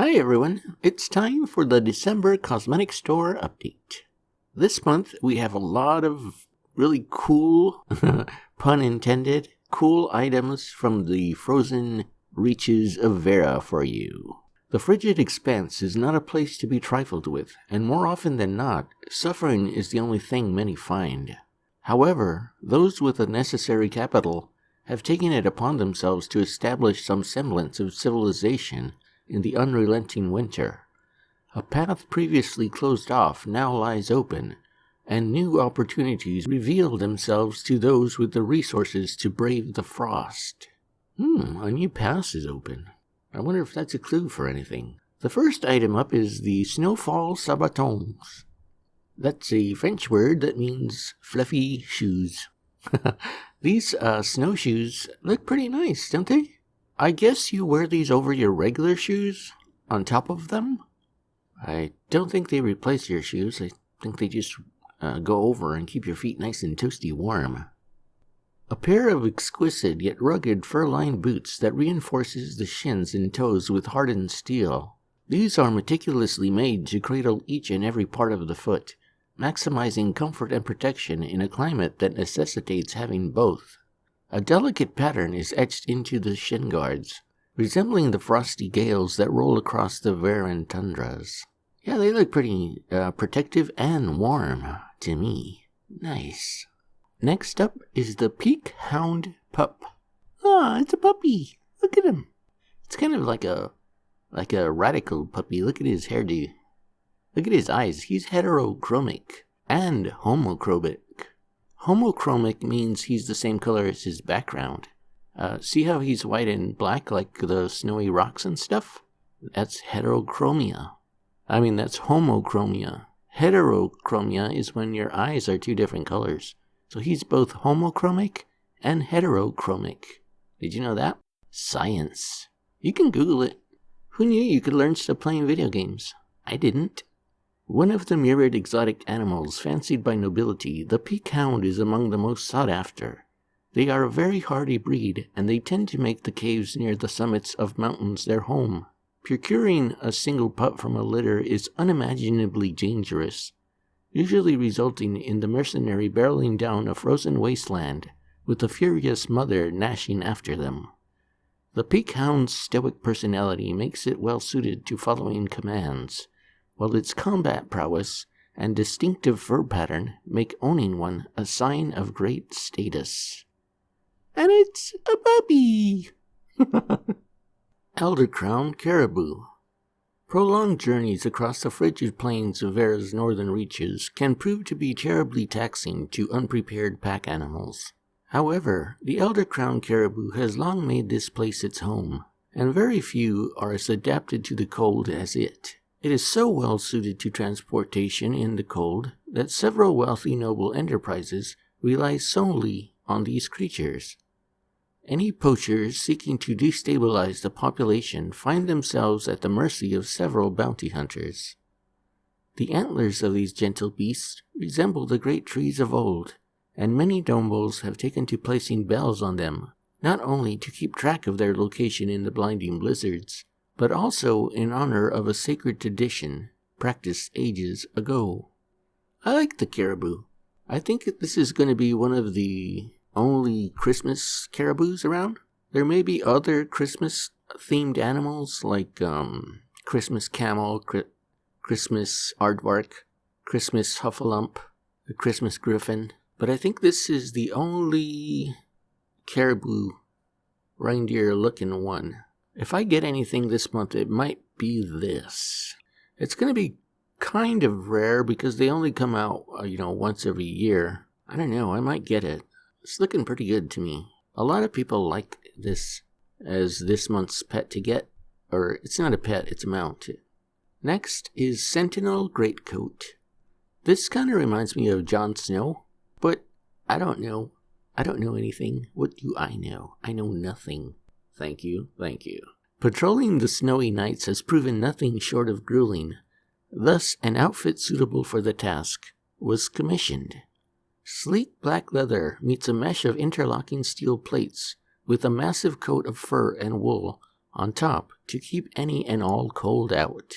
Hi everyone, it's time for the December Cosmetic Store update. This month we have a lot of really cool, pun intended, cool items from the frozen reaches of Vera for you. The frigid expanse is not a place to be trifled with, and more often than not, suffering is the only thing many find. However, those with the necessary capital have taken it upon themselves to establish some semblance of civilization in the unrelenting winter. A path previously closed off now lies open, and new opportunities reveal themselves to those with the resources to brave the frost. A new pass is open. I wonder if that's a clue for anything. The first item up is the Snowfall Sabatons. That's a French word that means fluffy shoes. These snowshoes look pretty nice, don't they? I guess you wear these over your regular shoes, on top of them? I don't think they replace your shoes. I think they just go over and keep your feet nice and toasty warm. A pair of exquisite yet rugged fur-lined boots that reinforces the shins and toes with hardened steel. These are meticulously made to cradle each and every part of the foot, maximizing comfort and protection in a climate that necessitates having both. A delicate pattern is etched into the shin guards, resembling the frosty gales that roll across the Veran tundras. Yeah, they look pretty protective and warm to me. Nice. Next up is the Hound Pup. It's a puppy. Look at him. It's kind of like a radical puppy. Look at his hairdo. Look at his eyes. He's heterochromic and homochromic. Homochromic means he's the same color as his background. See how he's white and black like the snowy rocks and stuff? That's heterochromia. That's homochromia. Heterochromia is when your eyes are two different colors. So he's both homochromic and heterochromic. Did you know that? Science. You can Google it. Who knew you could learn stuff playing video games? I didn't. One of the myriad exotic animals fancied by nobility, the peahound is among the most sought after. They are a very hardy breed, and they tend to make the caves near the summits of mountains their home. Procuring a single pup from a litter is unimaginably dangerous, usually resulting in the mercenary barreling down a frozen wasteland, with the furious mother gnashing after them. The peahound's stoic personality makes it well suited to following commands, while its combat prowess and distinctive fur pattern make owning one a sign of great status. And it's a puppy! Eldercrown Caribou. Prolonged journeys across the frigid plains of Vera's northern reaches can prove to be terribly taxing to unprepared pack animals. However, the Eldercrown Caribou has long made this place its home, and very few are as adapted to the cold as it. It is so well suited to transportation in the cold that several wealthy noble enterprises rely solely on these creatures. Any poachers seeking to destabilize the population find themselves at the mercy of several bounty hunters. The antlers of these gentle beasts resemble the great trees of old, and many nobles have taken to placing bells on them, not only to keep track of their location in the blinding blizzards, but also in honor of a sacred tradition practiced ages ago. I like the caribou. I think this is going to be one of the only Christmas caribous around. There may be other Christmas-themed animals like Christmas camel, Christmas aardvark, Christmas huffalump, the Christmas griffin, but I think this is the only caribou reindeer-looking one. If I get anything this month, it might be this. It's going to be kind of rare because they only come out, once every year. I don't know, I might get it. It's looking pretty good to me. A lot of people like this as this month's pet to get. Or, it's not a pet, it's a mount. Next is Sentinel Greatcoat. This kind of reminds me of Jon Snow, but I don't know. I don't know anything. What do I know? I know nothing. Thank you. Patrolling the snowy nights has proven nothing short of grueling. Thus, an outfit suitable for the task was commissioned. Sleek black leather meets a mesh of interlocking steel plates with a massive coat of fur and wool on top to keep any and all cold out.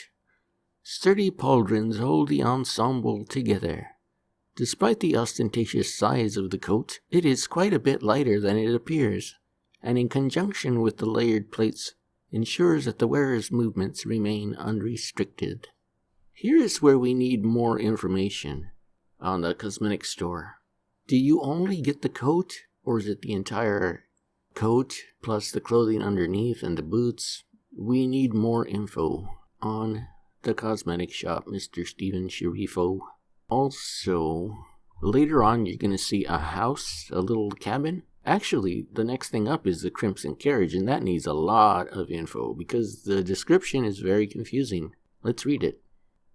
Sturdy pauldrons hold the ensemble together. Despite the ostentatious size of the coat, it is quite a bit lighter than it appears, and in conjunction with the layered plates, ensures that the wearer's movements remain unrestricted. Here is where we need more information on the cosmetic store. Do you only get the coat, or is it the entire coat plus the clothing underneath and the boots? We need more info on the cosmetic shop, Mr. Steven Sharifo. Also, later on you're going to see a house, a little cabin. Actually, the next thing up is the Crimson Carriage, and that needs a lot of info because the description is very confusing. Let's read it.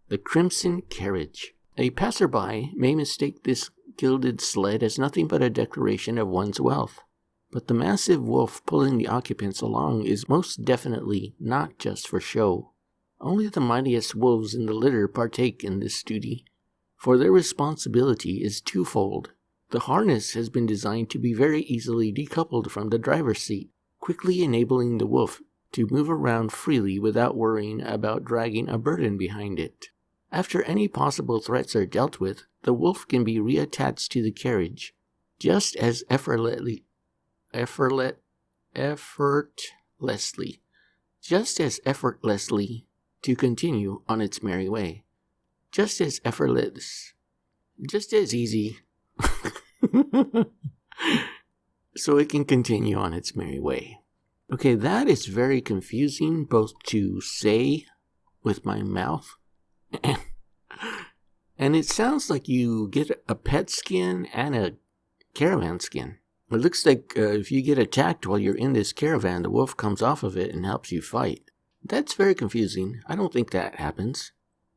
The Crimson Carriage. A passerby may mistake this gilded sled as nothing but a declaration of one's wealth. But the massive wolf pulling the occupants along is most definitely not just for show. Only the mightiest wolves in the litter partake in this duty, for their responsibility is twofold. The harness has been designed to be very easily decoupled from the driver's seat, quickly enabling the wolf to move around freely without worrying about dragging a burden behind it. After any possible threats are dealt with, the wolf can be reattached to the carriage, just as effortlessly to continue on its merry way. Just as easy. So it can continue on its merry way. Okay, that is very confusing both to say with my mouth and it sounds like you get a pet skin and a caravan skin. It looks like if you get attacked while you're in this caravan, the wolf comes off of it and helps you fight. That's very confusing. I don't think that happens.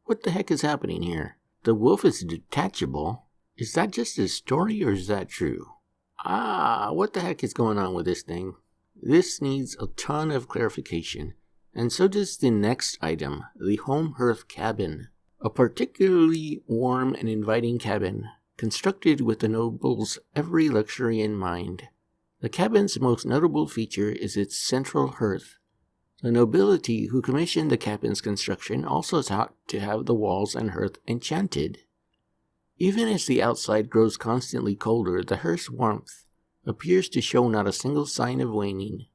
What the heck is happening here? The wolf is detachable. Is that just a story or is that true? What the heck is going on with this thing? This needs a ton of clarification. And so does the next item, the Homehearth Cabin. A particularly warm and inviting cabin, constructed with the noble's every luxury in mind. The cabin's most notable feature is its central hearth. The nobility who commissioned the cabin's construction also sought to have the walls and hearth enchanted. Even as the outside grows constantly colder, the hearth's warmth appears to show not a single sign of waning.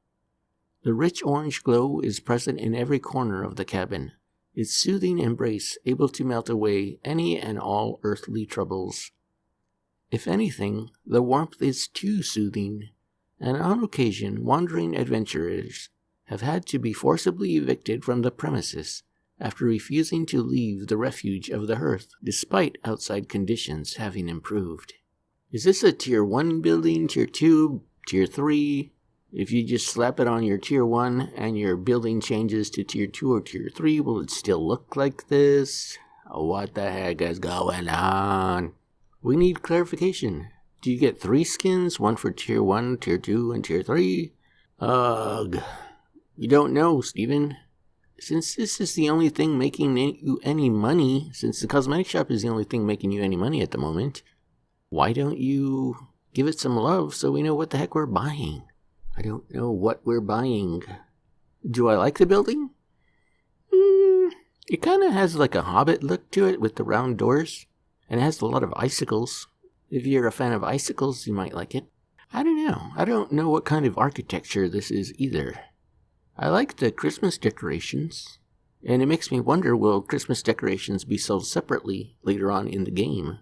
The rich orange glow is present in every corner of the cabin, its soothing embrace able to melt away any and all earthly troubles. If anything, the warmth is too soothing, and on occasion wandering adventurers have had to be forcibly evicted from the premises after refusing to leave the refuge of the hearth, despite outside conditions having improved. Is this a Tier 1 building, Tier 2, Tier 3? If you just slap it on your Tier 1 and your building changes to Tier 2 or Tier 3, will it still look like this? What the heck is going on? We need clarification. Do you get 3 skins? One for Tier 1, Tier 2, and Tier 3? Ugh. You don't know, Steven. Since this is the only thing making you any money, since the cosmetic shop is the only thing making you any money at the moment, why don't you give it some love so we know what the heck we're buying? I don't know what we're buying. Do I like the building? It kind of has like a Hobbit look to it with the round doors, and it has a lot of icicles. If you're a fan of icicles, you might like it. I don't know. I don't know what kind of architecture this is either. I like the Christmas decorations, and it makes me wonder, will Christmas decorations be sold separately later on in the game?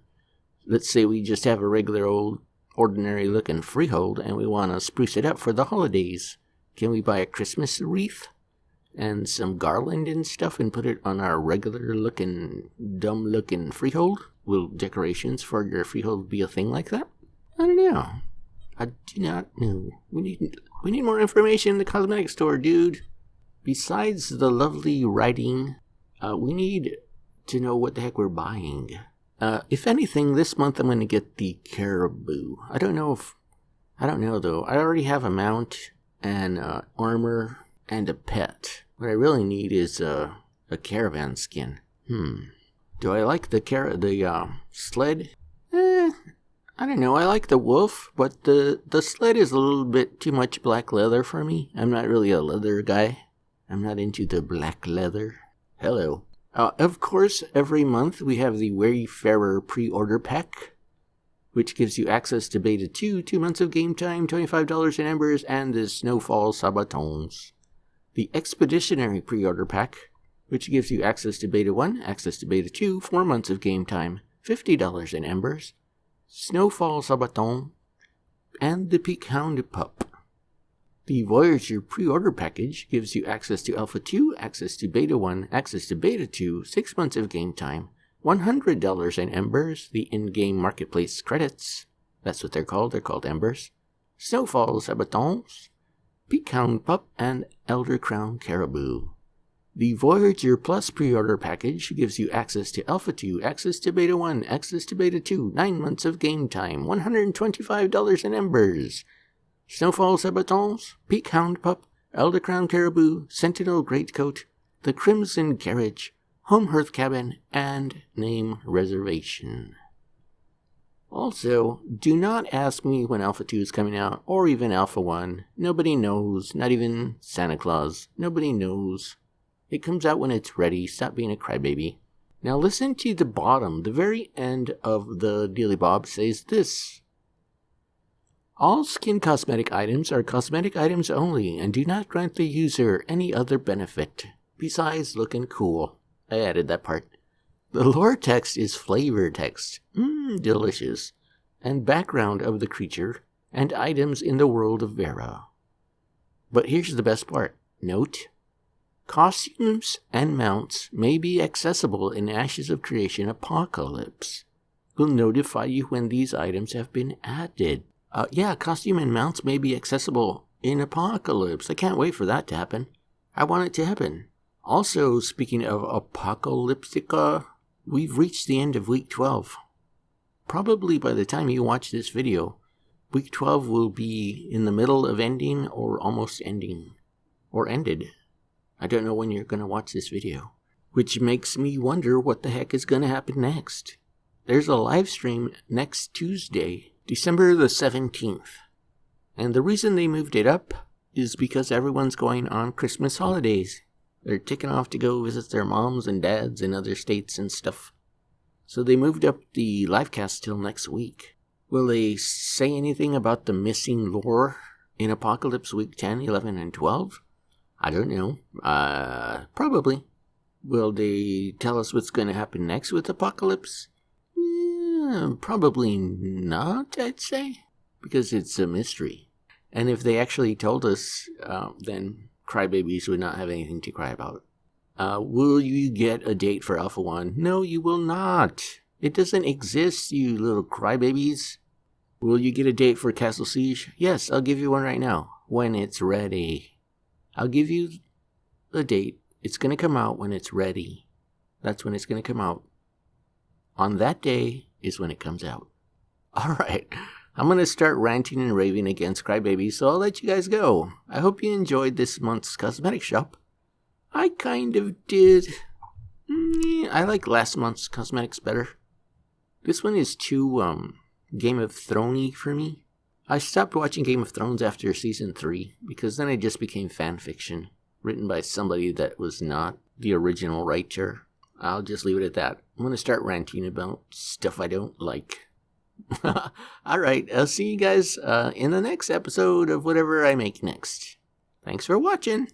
Let's say we just have a regular old ordinary looking freehold and we want to spruce it up for the holidays. Can we buy a Christmas wreath and some garland and stuff and put it on our regular looking, dumb looking freehold? Will decorations for your freehold be a thing like that? I don't know. I do not know. We need more information in the cosmetic store, dude. Besides the lovely writing, we need to know what the heck we're buying. If anything, this month I'm going to get the Caribou. I don't know though. I already have a mount and armor and a pet. What I really need is a caravan skin. Do I like the sled? I don't know. I like the wolf, but the sled is a little bit too much black leather for me. I'm not really a leather guy. I'm not into the black leather. Hello. Of course, every month we have the Wayfarer pre-order pack, which gives you access to Beta 2, 2 months of game time, $25 in embers, and the Snowfall Sabatons. The Expeditionary pre-order pack, which gives you access to Beta 1, access to Beta 2, 4 months of game time, $50 in embers, Snowfall Sabaton, and the Peak Hound Pup. The Voyager pre-order package gives you access to Alpha 2, access to Beta 1, access to Beta 2, 6 months of game time, $100 in embers, the in-game marketplace credits, that's what they're called embers, Snowfall Sabatons, Peak Hound Pup, and Eldercrown Caribou. The Voyager Plus pre-order package gives you access to Alpha 2, access to Beta 1, access to Beta 2, 9 months of game time, $125 in embers, Snowfall Sabatons, Peak Hound Pup, Eldercrown Caribou, Sentinel Greatcoat, the Crimson Carriage, Homehearth Cabin, and Name Reservation. Also, do not ask me when Alpha 2 is coming out, or even Alpha 1. Nobody knows, not even Santa Claus. Nobody knows. It comes out when it's ready. Stop being a crybaby. Now listen to the bottom. The very end of the Dealy Bob says this. All skin cosmetic items are cosmetic items only and do not grant the user any other benefit besides looking cool. I added that part. The lore text is flavor text. Delicious. And background of the creature and items in the world of Vera. But here's the best part. Note. Costumes and mounts may be accessible in Ashes of Creation Apocalypse. Will notify you when these items have been added. Costume and mounts may be accessible in Apocalypse. I can't wait for that to happen. I want it to happen. Also, speaking of Apocalyptica, we've reached the end of Week 12. Probably by the time you watch this video, Week 12 will be in the middle of ending or almost ending. Or ended. I don't know when you're going to watch this video. Which makes me wonder what the heck is going to happen next. There's a live stream next Tuesday, December the 17th. And the reason they moved it up is because everyone's going on Christmas holidays. They're taking off to go visit their moms and dads in other states and stuff. So they moved up the livecast till next week. Will they say anything about the missing lore in Apocalypse Week 10, 11, and 12? I don't know. Probably. Will they tell us what's going to happen next with Apocalypse? Probably not, I'd say. Because it's a mystery. And if they actually told us, then crybabies would not have anything to cry about. Will you get a date for Alpha 1? No, you will not. It doesn't exist, you little crybabies. Will you get a date for Castle Siege? Yes, I'll give you one right now. When it's ready. I'll give you a date. It's going to come out when it's ready. That's when it's going to come out. On that day is when it comes out. Alright, I'm going to start ranting and raving against crybabies, so I'll let you guys go. I hope you enjoyed this month's cosmetic shop. I kind of did. I like last month's cosmetics better. This one is too, Game of Thrones-y for me. I stopped watching Game of Thrones after season 3, because then it just became fan fiction, written by somebody that was not the original writer. I'll just leave it at that. I'm going to start ranting about stuff I don't like. Alright, I'll see you guys in the next episode of whatever I make next. Thanks for watching!